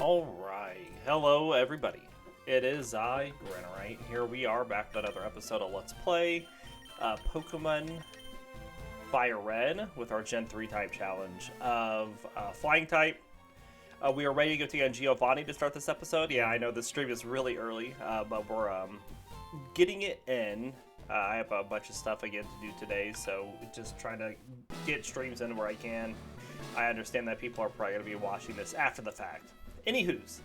Alright, hello everybody. It is I, Granorite. Here we are back with another episode of Let's Play Pokemon Fire Red with our Gen 3 type challenge of Flying type. We are ready to go take on Giovanni to start this episode. Yeah, I know this stream is really early, but we're getting it in. I have a bunch of stuff again to do today, so just trying to get streams in where I can. I understand that people are probably going to be watching this after the fact. Anywho's,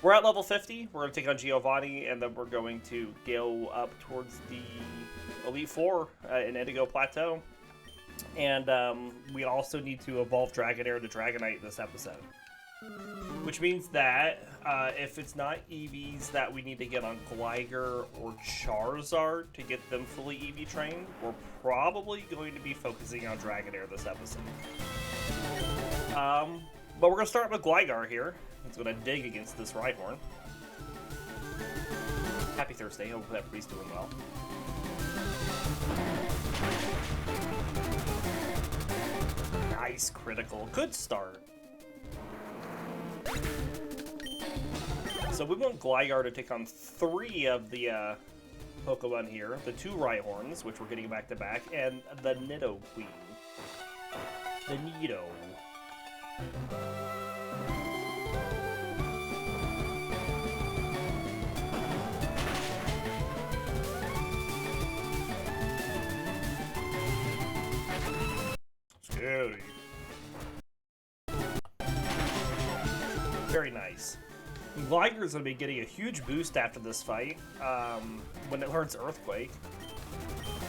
we're at level 50. We're going to take on Giovanni, and then we're going to go up towards the Elite Four in Indigo Plateau. And we also need to evolve Dragonair to Dragonite this episode. Which means that if it's not EVs that we need to get on Gligar or Charizard to get them fully EV trained, we're probably going to be focusing on Dragonair this episode. But we're going to start with Gligar here. It's going to dig against this Rhyhorn. Happy Thursday. Hope everybody's doing well. Nice critical. Good start. So we want Gligar to take on 3 of the Pokemon here. The 2 Rhyhorns, which we're getting back to back, and the Nidoqueen. The Nido. Scary. Very nice. Gligar is going to be getting a huge boost after this fight when it learns Earthquake.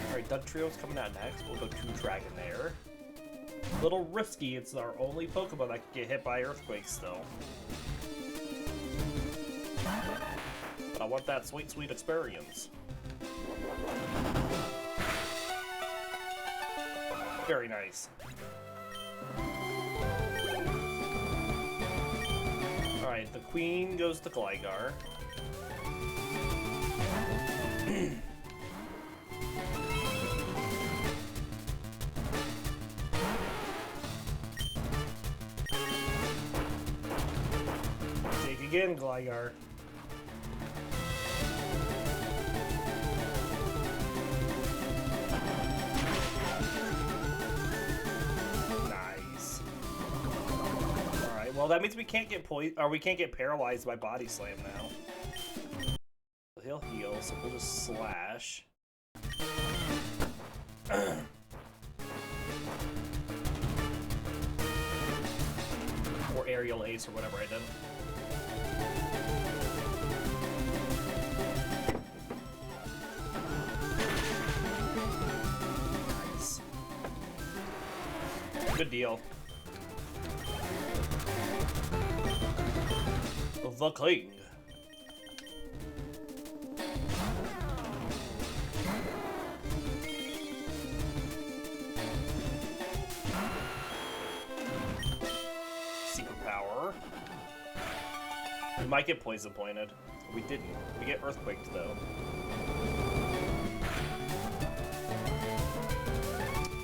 Alright, Dugtrio's coming out next. We'll go to Dragonair. A little risky. It's our only Pokemon that can get hit by Earthquake still. But I want that sweet, sweet experience. Very nice. Alright, the Queen goes to Gligar. Take again, Gligar. Well, that means we can't get we can't get paralyzed by Body Slam now. He'll heal, so we'll just slash. Or Aerial Ace or whatever I did. Nice. Good deal. The King. Secret power. We might get poison pointed. We didn't. We get earthquaked though.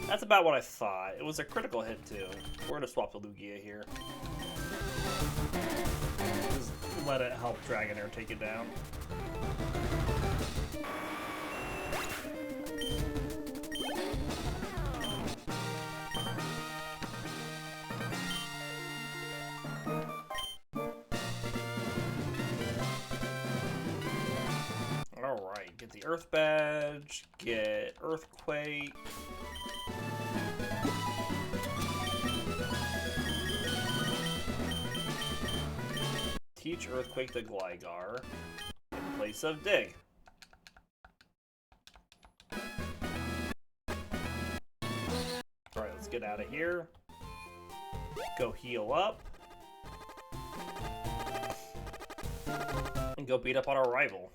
That's about what I thought. It was a critical hit too. We're gonna swap the Lugia here. Let it help Dragonair take it down. Alright, get the Earth Badge, get Earthquake. Teach Earthquake to Gligar in place of Dig. Alright, let's get out of here. Go heal up. And go beat up on our rival.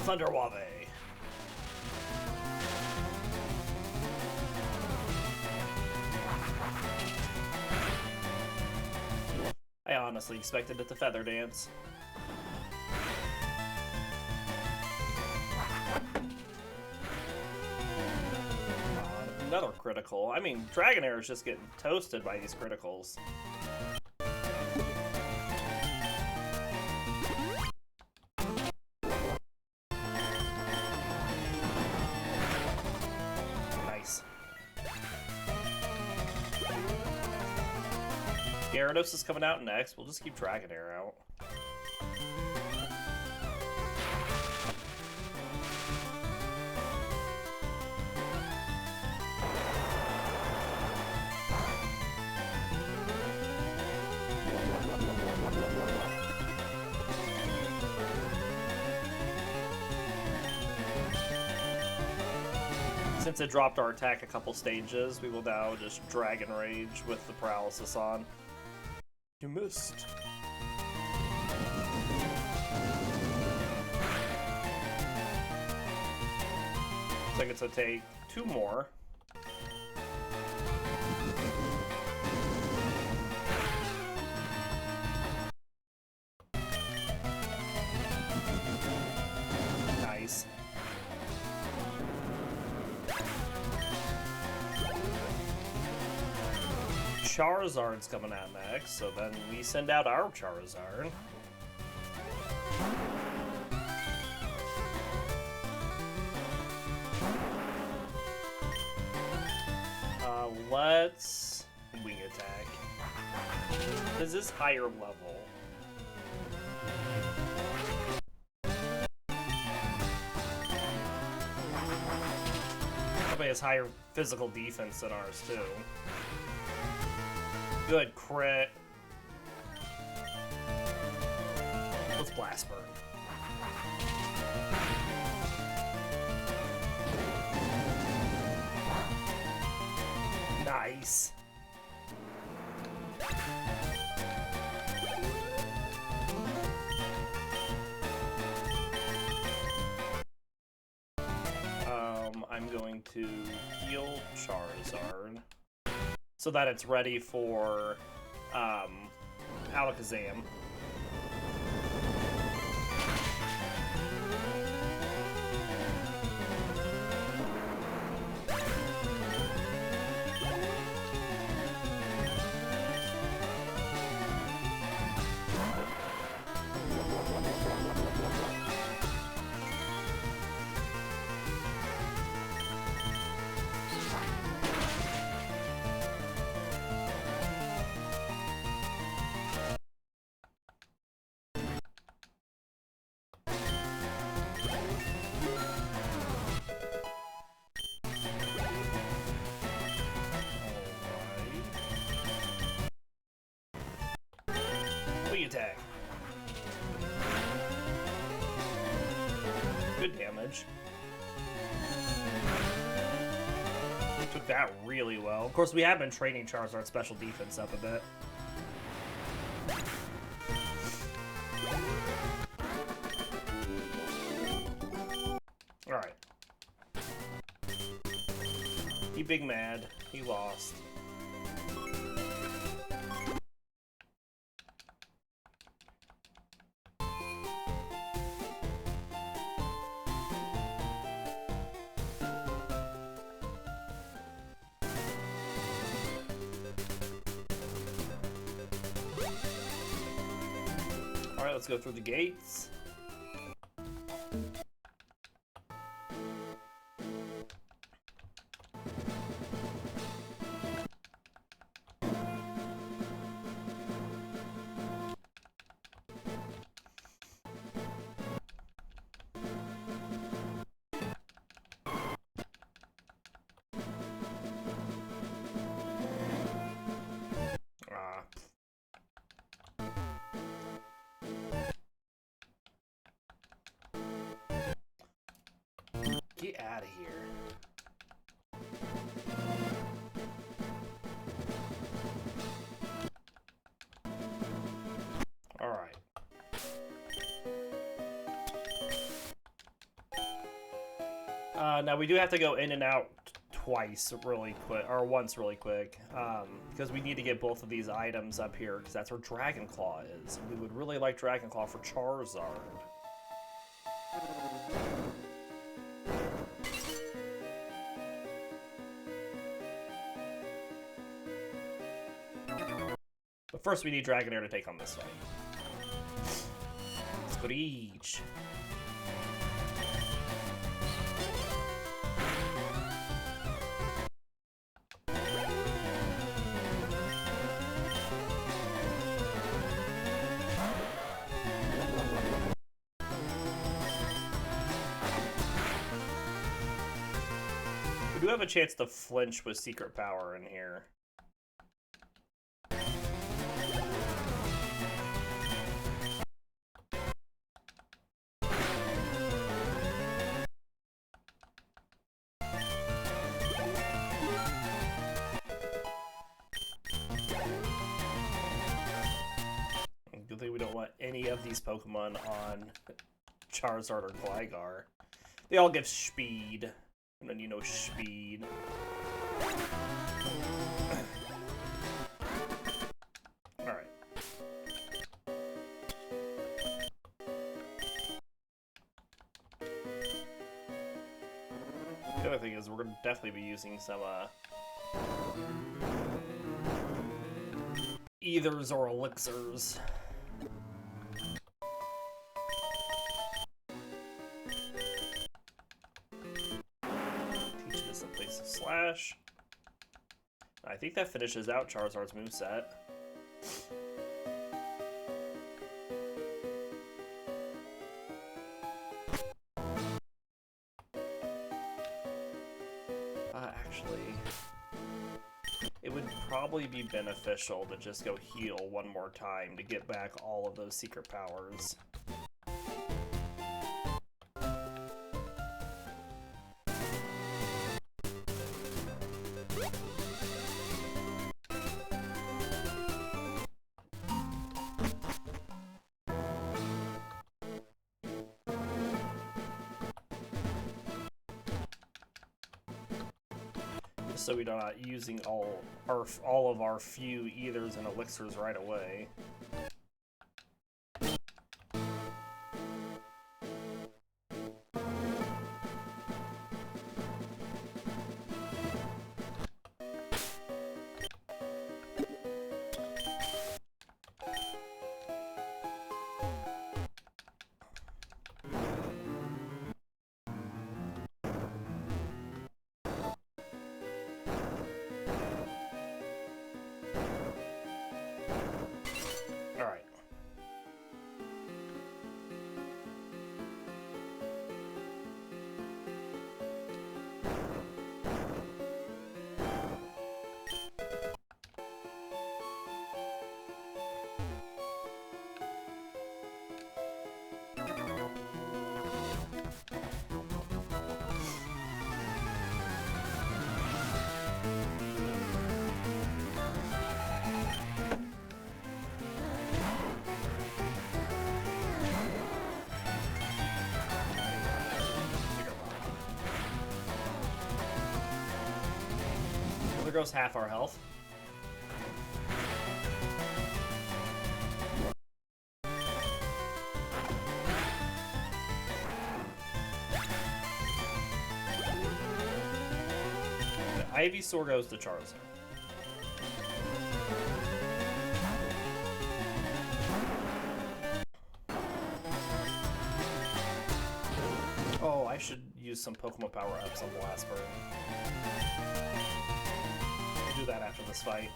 Thunderwave. I honestly expected it to feather dance. Another critical. I mean, Dragonair is just getting toasted by these criticals. Nice. Gyarados is coming out next. We'll just keep Dragonair out. Since it dropped our attack a couple stages, we will now just Dragon Rage with the Paralysis on. You missed. So I get to take 2 more. Nice. Charizard's coming out next, so then we send out our Charizard. Let's wing attack. This is higher level. Probably has higher physical defense than ours too. Good crit. Let's Blast Burn. Nice. I'm going to heal Charizard so that it's ready for Alakazam. Attack. Good damage. Took that really well. Of course, we have been training Charizard's special defense up a bit. Alright. He big mad. He lost. Alright, let's go through the gates. Now we do have to go in and out twice really quick, or once really quick, because we need to get both of these items up here, because that's where Dragon Claw is. And we would really like Dragon Claw for Charizard. But first we need Dragonair to take on this fight. Screech. We do have a chance to flinch with Secret Power in here. Good thing we don't want any of these Pokemon on Charizard or Gligar. They all give speed. And then you know speed. Alright. The other thing is we're going to definitely be using some ethers or elixirs. Slash. I think that finishes out Charizard's moveset. Actually, it would probably be beneficial to just go heal one more time to get back all of those secret powers. So we're not using all of our few ethers and elixirs right away. There goes half our health. The Ivysaur goes to Charizard. Oh, I should use some Pokemon power-ups on the last burn. Do that after this fight.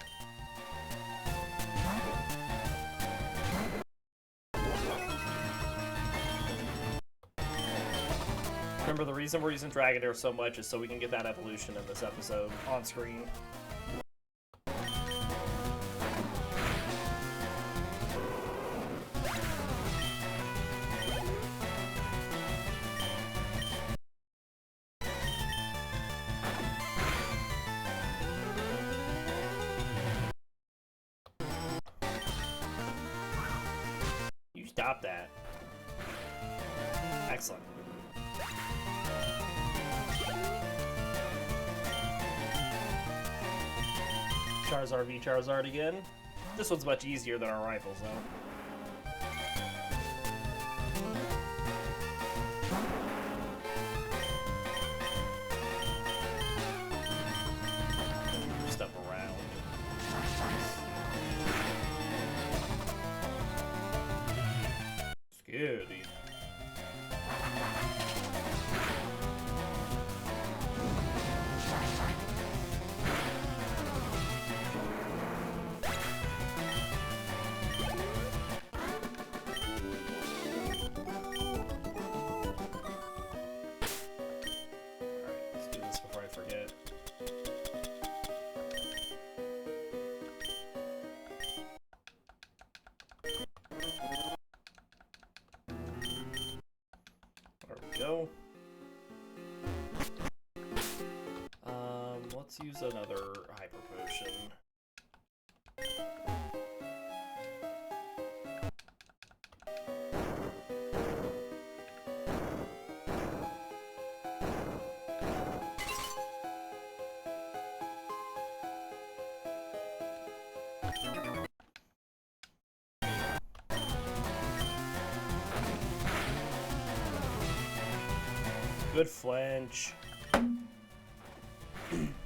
Remember, the reason we're using Dragonair so much is so we can get that evolution in this episode on screen. Stop that. Excellent. Charizard v Charizard again. This one's much easier than our rivals, though. Step around. Scary. Go. Let's use another hyper potion. Good flinch.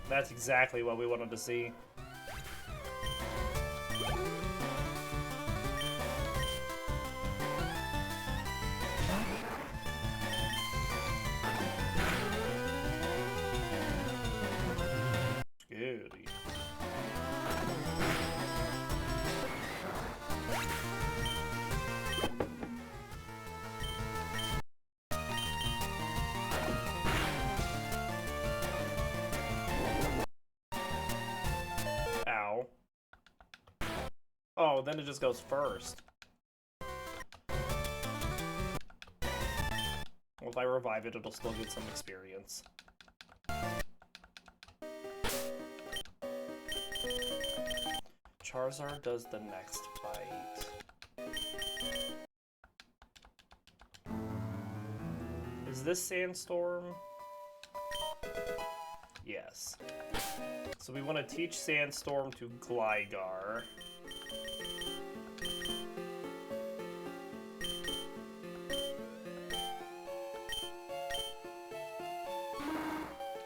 That's exactly what we wanted to see. Scary. Ow. Oh, then it just goes first. Well, if I revive it, it'll still get some experience. Charizard does the next fight. Is this Sandstorm? Yes. So we want to teach Sandstorm to Gligar.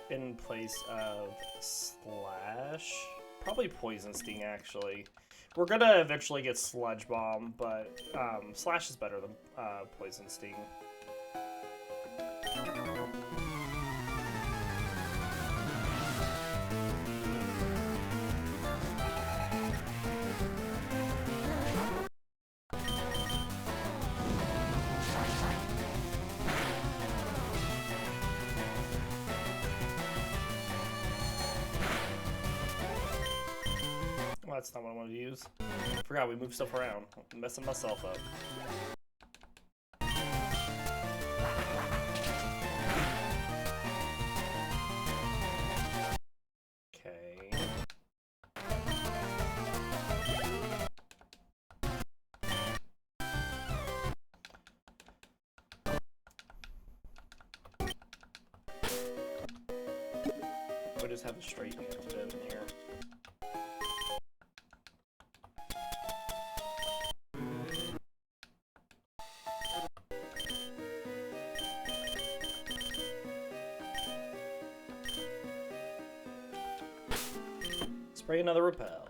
In place of Slash. Probably Poison Sting, actually. We're gonna eventually get Sludge Bomb, but Slash is better than Poison Sting. Well, that's not what I wanted to use. I forgot we moved stuff around. I'm messing myself up. Okay. We just have a straight hand in here. Spray another repel.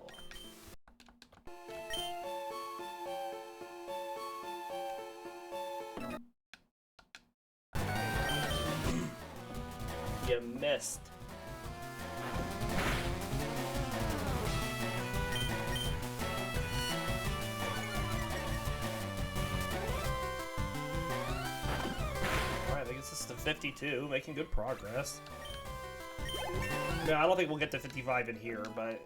You missed. Alright, I think it's just to 52, making good progress. No, I don't think we'll get to 55 in here, but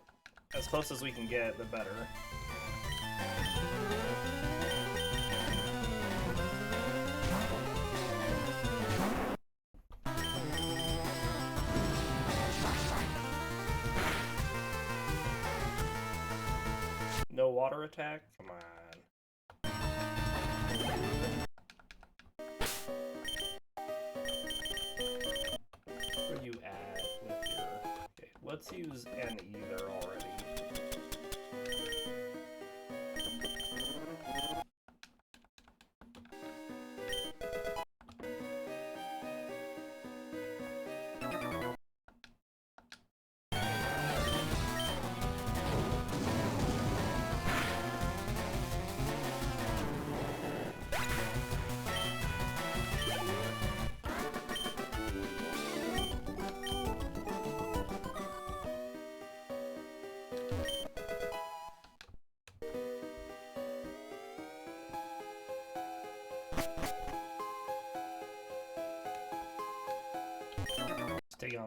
as close as we can get, the better. No water attack? Come on. Where are you at with your... Okay, let's use an either already.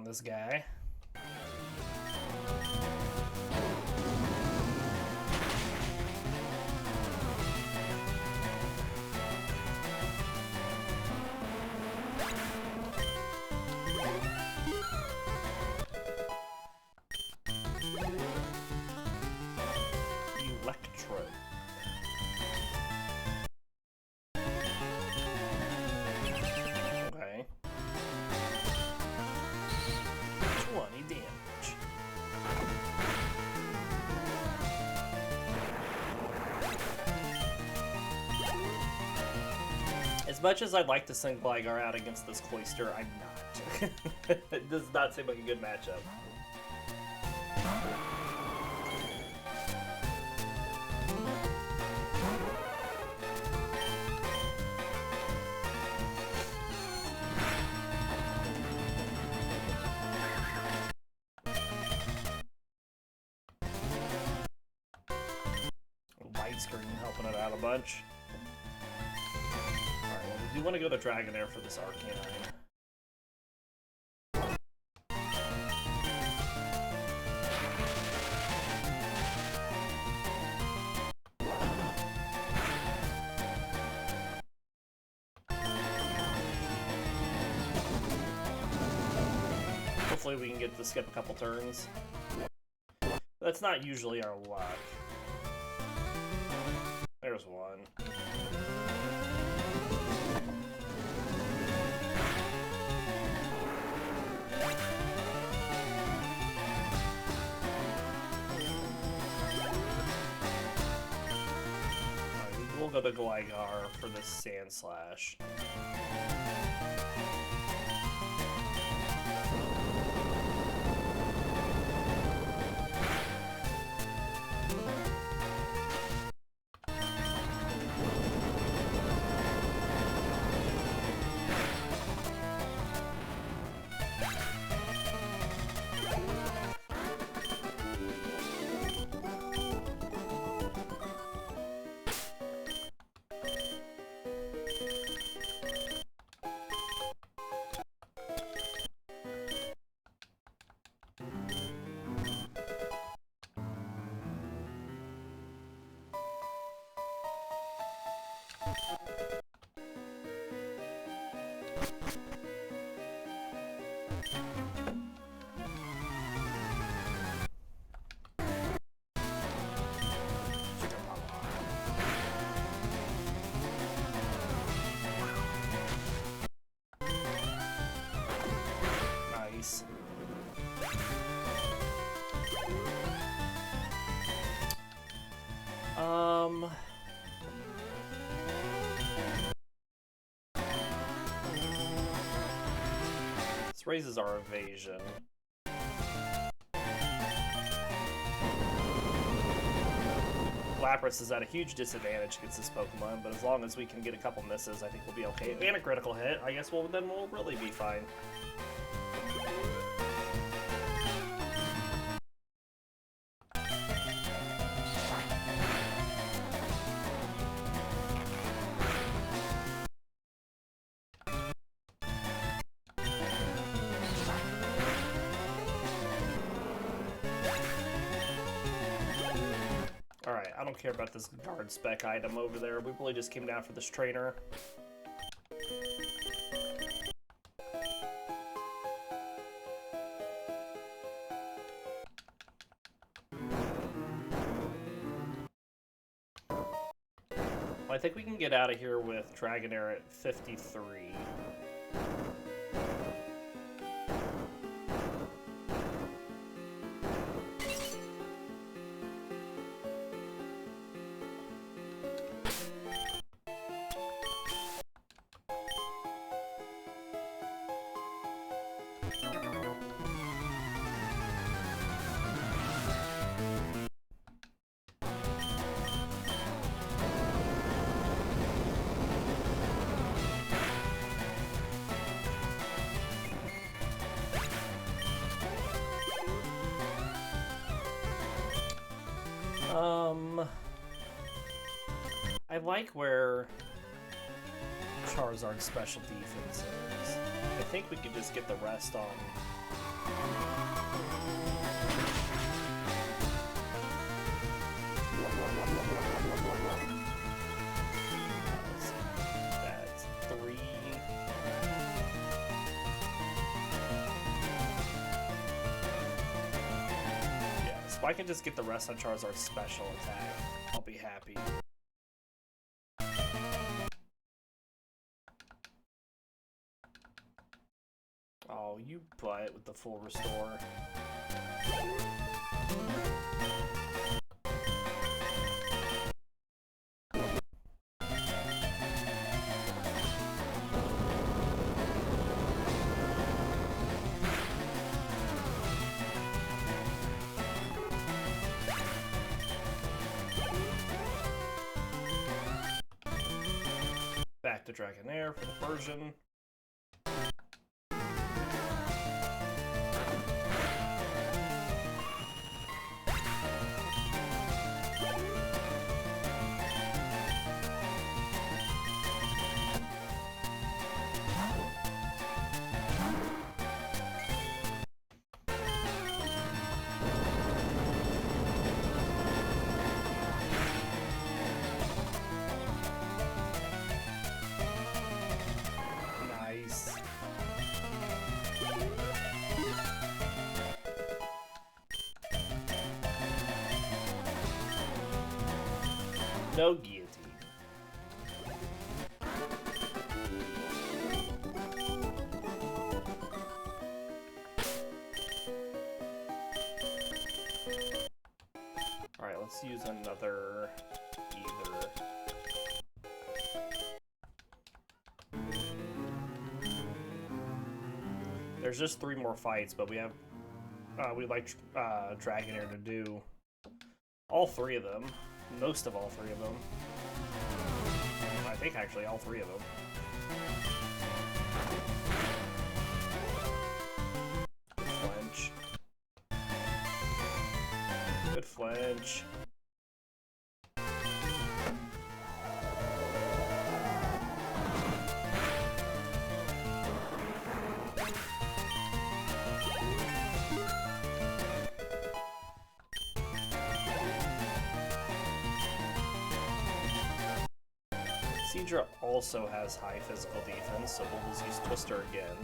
this guy. Electrode. Okay. 20 damage. As much as I'd like to send Gligar out against this Cloyster, I'm not. It does not seem like a good matchup. Screen helping it out a bunch. Alright, well, we do want to go to Dragonair for this Arcanine. Hopefully we can get to skip a couple turns. That's not usually our luck. There's one. We'll go to Gligar for this Sand Slash. Nice. This raises our evasion. Lapras is at a huge disadvantage against this Pokemon, but as long as we can get a couple misses, I think we'll be okay. And a critical hit, I guess then we'll really be fine. Alright, I don't care about this guard spec item over there. We really just came down for this trainer. Well, I think we can get out of here with Dragonair at 53. I like where Charizard's special defense is. I think we could just get the rest on That's 3. Yeah, so I can just get the rest on Charizard's special attack. I'll be happy. Oh, you butt with the full restore. Back to Dragonair for the version. No guillotine. Alright, let's use another either. There's just 3 more fights, but we have we'd like Dragonair to do all 3 of them. Most of all 3 of them. I think actually all 3 of them. Good flinch. Good flinch. Seadra also has high physical defense, so we'll just use Twister again.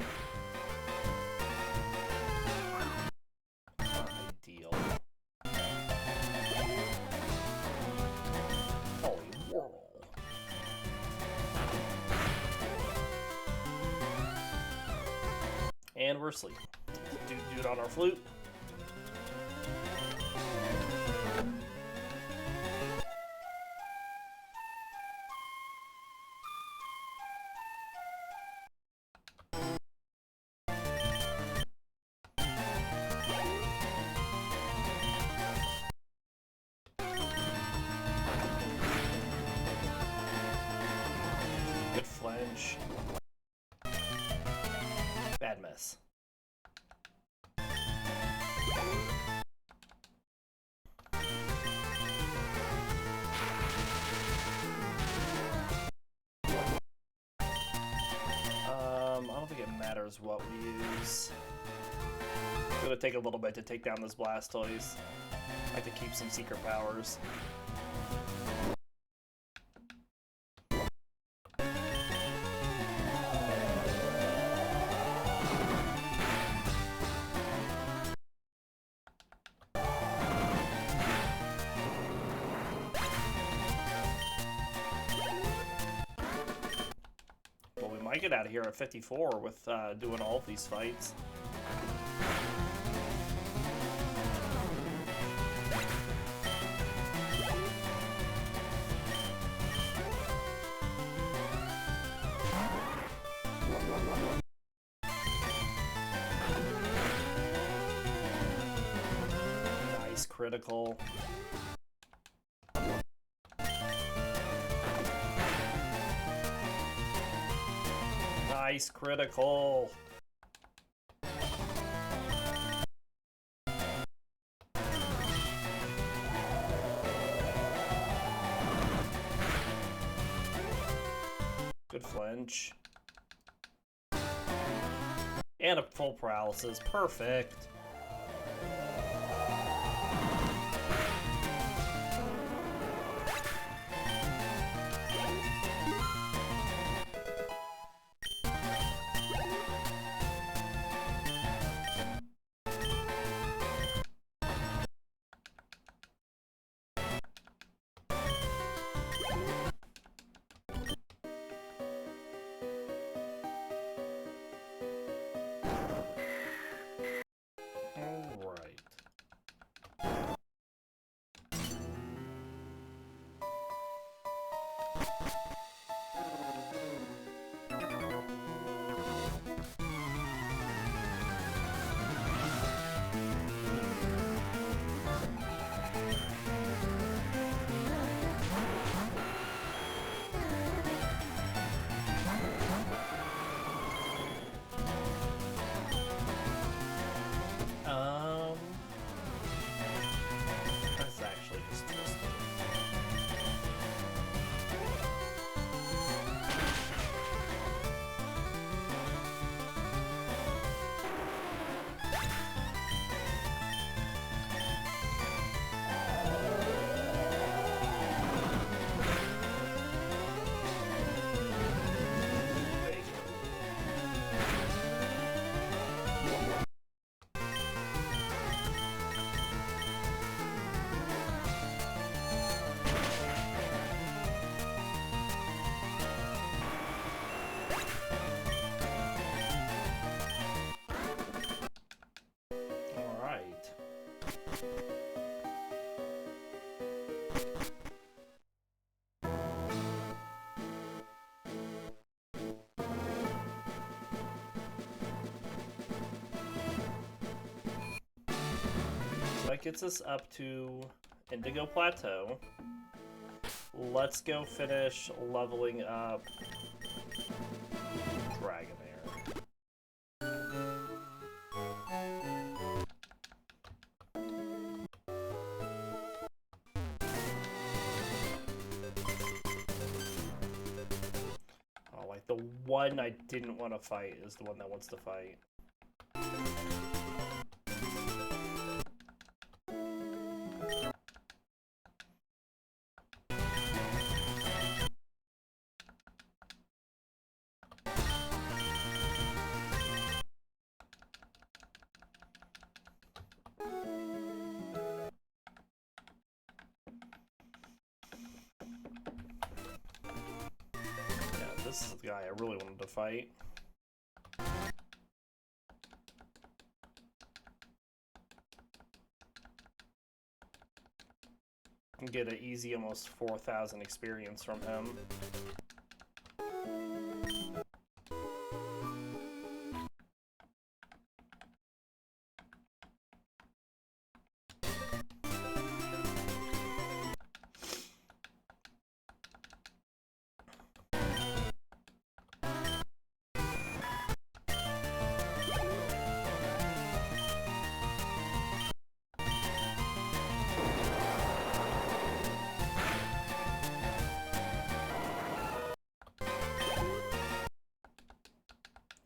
Ideal. Holy whirl. And we're asleep. Do it on our flute. Bad mess. I don't think it matters what we use. It's gonna take a little bit to take down this Blastoise. I like to keep some secret powers. I get out of here at 54 with doing all of these fights. Nice critical. Nice critical. Good flinch. And a full paralysis. Perfect. That's actually just twisted. That gets us up to Indigo Plateau. Let's go finish leveling up Dragonair. Oh, like the one I didn't want to fight is the one that wants to fight. This is the guy I really wanted to fight. Can get an easy almost 4,000 experience from him.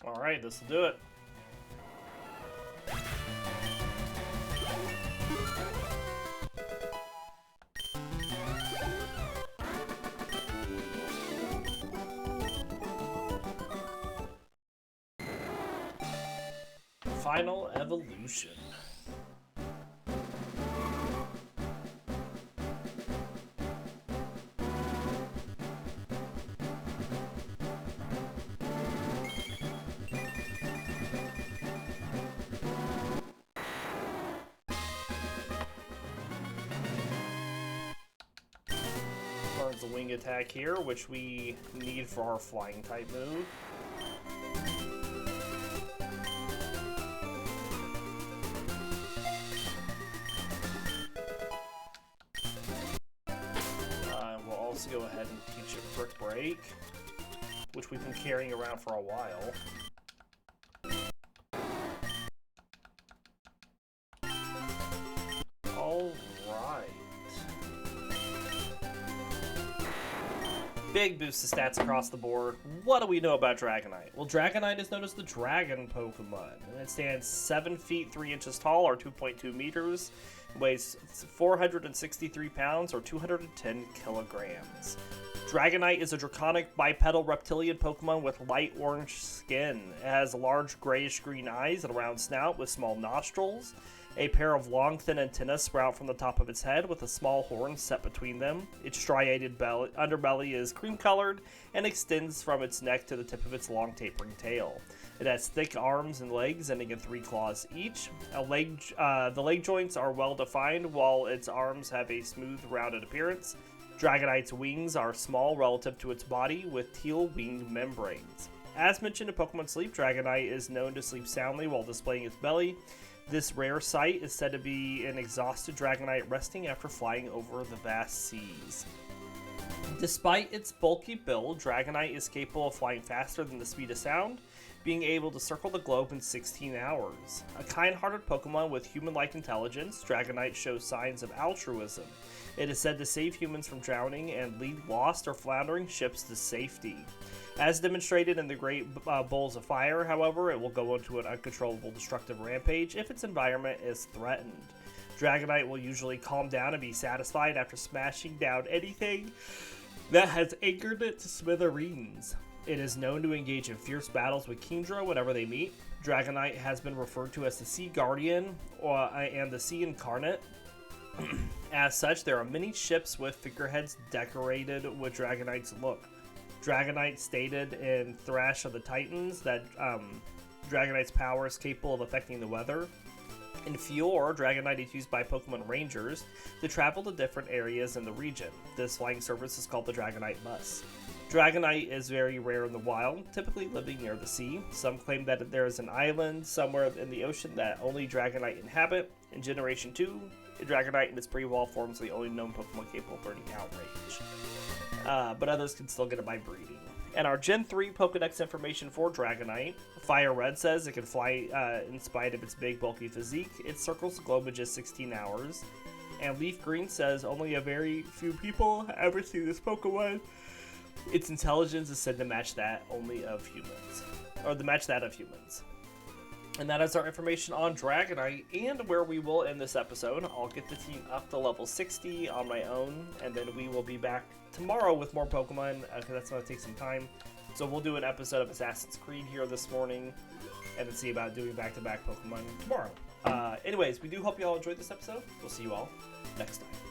Alright, this will do it. Final evolution. Learns a wing attack here, which we need for our flying type move. We'll also go ahead and teach it Brick Break, which we've been carrying around for a while. big boost to stats across the board. What do we know about Dragonite? Well, Dragonite is known as the Dragon Pokemon, and it stands 7 feet 3 inches tall, or 2.2 meters, weighs 463 pounds, or 210 kilograms. Dragonite is a draconic bipedal reptilian Pokemon with light orange skin. It has large grayish-green eyes and a round snout with small nostrils. A pair of long, thin antennae sprout from the top of its head with a small horn set between them. Its striated underbelly is cream-colored and extends from its neck to the tip of its long, tapering tail. It has thick arms and legs ending in 3 claws each. The leg joints are well-defined, while its arms have a smooth, rounded appearance. Dragonite's wings are small relative to its body, with teal wing membranes. As mentioned in Pokemon Sleep, Dragonite is known to sleep soundly while displaying its belly. This rare sight is said to be an exhausted Dragonite resting after flying over the vast seas. Despite its bulky build, Dragonite is capable of flying faster than the speed of sound, being able to circle the globe in 16 hours. A kind-hearted Pokemon with human-like intelligence, Dragonite shows signs of altruism. It is said to save humans from drowning and lead lost or floundering ships to safety. As demonstrated in the Great Bowls of Fire, however, it will go into an uncontrollable destructive rampage if its environment is threatened. Dragonite will usually calm down and be satisfied after smashing down anything that has angered it to smithereens. It is known to engage in fierce battles with Kingdra whenever they meet. Dragonite has been referred to as the Sea Guardian and the Sea Incarnate. As such, there are many ships with figureheads decorated with Dragonite's look. Dragonite stated in Thrash of the Titans that Dragonite's power is capable of affecting the weather. In Fior, Dragonite is used by Pokemon Rangers to travel to different areas in the region. This flying service is called the Dragonite Bus. Dragonite is very rare in the wild, typically living near the sea. Some claim that there is an island somewhere in the ocean that only Dragonite inhabit. In Generation 2, Dragonite in its pre-evolved form is the only known Pokemon capable of learning Outrage. But others can still get it by breeding. And our Gen 3 Pokedex information for Dragonite: Fire Red says it can fly in spite of its big, bulky physique. It circles the globe in just 16 hours. And Leaf Green says only a very few people ever see this Pokemon. Its intelligence is said to match that only of humans, or to match that of humans. And that is our information on Dragonite, and where we will end this episode. I'll get the team up to level 60 on my own, and then we will be back tomorrow with more Pokemon, because that's going to take some time. So we'll do an episode of Assassin's Creed here this morning, and then see about doing back-to-back Pokemon tomorrow. Anyways, we do hope you all enjoyed this episode. We'll see you all next time.